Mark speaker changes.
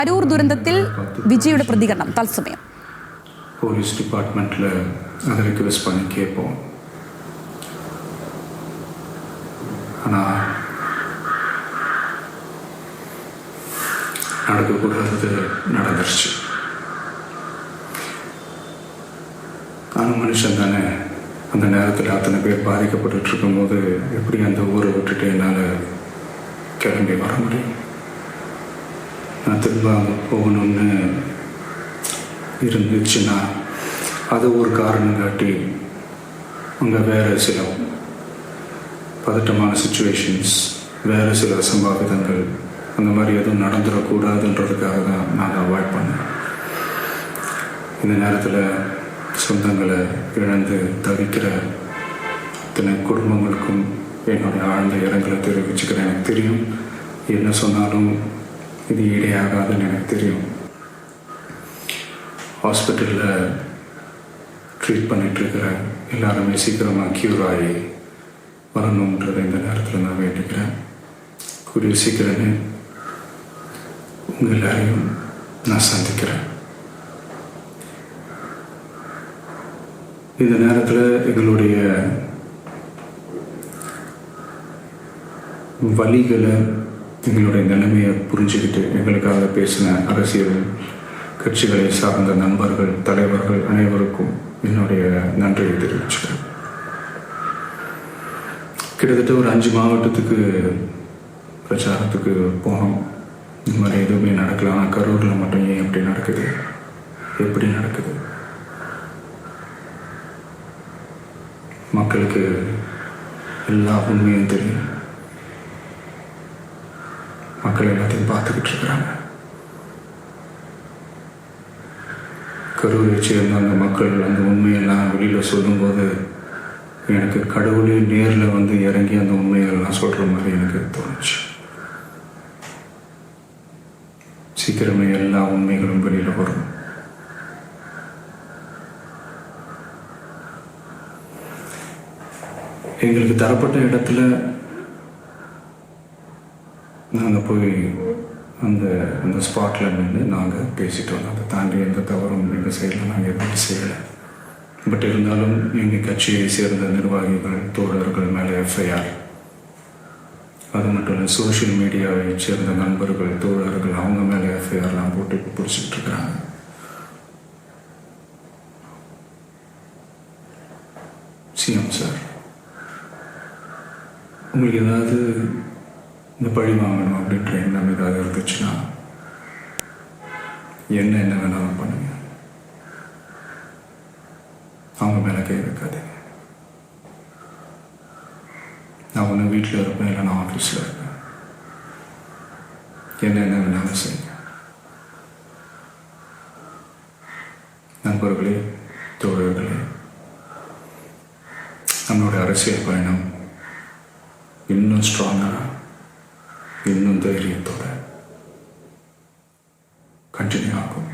Speaker 1: അരൂർ ദുരന്തത്തിൽ വിജയുടെ പ്രതികരണം തത്സമയം.
Speaker 2: போலீஸ் டிபார்ட்மெண்ட்டில் அதை ரிக்வெஸ்ட் பண்ணி கேட்போம். ஆனால் நடக்கக்கூடாதது நடந்துருச்சு. நானும் மனுஷன் தானே. அந்த நேரத்தில் அத்தனை பேர் பாதிக்கப்பட்டு இருக்கும்போது எப்படி அந்த ஊரை விட்டுட்டு என்னால் கிளம்பி வர முடியும்? நான் திரும்ப அங்கே போகணும்னு இருந்துச்சுன்னா அது ஒரு காரணம் காட்டி அங்கே வேறு சில பதட்டமான சுச்சுவேஷன்ஸ், வேறு சில அசம்பாவிதங்கள் அந்த மாதிரி எதுவும் நடந்துடக்கூடாதுன்றதுக்காக தான் நான் அவாய்ட் பண்ணேன். இந்த நேரத்தில் சொந்தங்களை இழந்து தவிக்கிற இத்தனை குடும்பங்களுக்கும் என்னுடைய ஆழ்ந்த இரங்கலை தெரிவிச்சுக்கிறேன். எனக்கு தெரியும் என்ன சொன்னாலும் இது ஈடையாகாதுன்னு எனக்கு தெரியும். ஹாஸ்பிட்டலில் ட்ரீட் பண்ணிகிட்ருக்கிற எல்லாருமே சீக்கிரமாக க்யூர் ஆகி வரணுன்றதை இந்த நேரத்தில் நான் வேண்டிக்கிறேன். கூடிய சீக்கிரமே உங்கள் எல்லாரையும் நான் சந்திக்கிறேன். இந்த நேரத்தில் எங்களுடைய வழிகளை, எங்களுடைய நிலைமையை புரிஞ்சுக்கிட்டு எங்களுக்காக பேசின அரசியல் கட்சிகளை சார்ந்த நண்பர்கள், தலைவர்கள் அனைவருக்கும் என்னுடைய நன்றியை தெரிவிச்சுக்கிறேன். கிட்டத்தட்ட ஒரு 5 மாவட்டத்துக்கு பிரச்சாரத்துக்கு போனோம். இந்த மாதிரி எதுவுமே நடக்கலாம். ஆனால் கரூரில் மட்டும் ஏன் எப்படி நடக்குது, எப்படி நடக்குது? மக்களுக்கு எல்லா உண்மையும் தெரியும். மக்கள் எல்லாத்தையும் பார்த்துக்கிட்டு இருக்கிறாங்க. கரூரை சேர்ந்த அந்த மக்கள் அந்த உண்மையெல்லாம் வெளியில் சொல்லும்போது எனக்கு கடவுளே நேரில் வந்து இறங்கி அந்த உண்மைகள்லாம் சொல்கிற மாதிரி எனக்கு தோணுச்சு. சீக்கிரமே எல்லா உண்மைகளும் வெளியில் வரும். எங்களுக்கு தரப்பட்ட இடத்துல நாங்கள் போய் அந்த ஸ்பாட்டில் நின்று நாங்கள் பேசிட்டு வந்தோம். அதை தாண்டி எந்த தவறும் எங்கள் சைடில் நாங்கள் எதுவும் செய்யலை. பட் இருந்தாலும் எங்கள் கட்சியை சேர்ந்த நிர்வாகிகள், தோழர்கள் மேலே எஃப்ஐஆர், அது மட்டும் இல்லை சோஷியல் மீடியாவை சேர்ந்த நண்பர்கள், தோழர்கள் அவங்க மேலே எஃப்ஐஆர்லாம் போட்டு பிடிச்சிட்டு இருக்கிறாங்க. சிஎம் சார், உங்களுக்கு ஏதாவது இந்த பழி வாங்கணும் அப்படின்ற எண்ணம் ஏதாவது இருந்துச்சுன்னா என்ன வேணாலும் பண்ணுங்க. அவங்க மேலே கை வைக்காதீங்க. நான் ஒன்று வீட்டில் இருப்பேன், இல்லை நான் ஆஃபீஸில் இருப்பேன். என்ன வேணாலும் செய்யுங்க. நண்பர்களே, தோழர்களே, நம்மளோட அரசியல் பயணம் இன்னும் ஸ்ட்ராங்காக, இன்னும் தைரியத்தோட கண்டினியூ ஆகும்.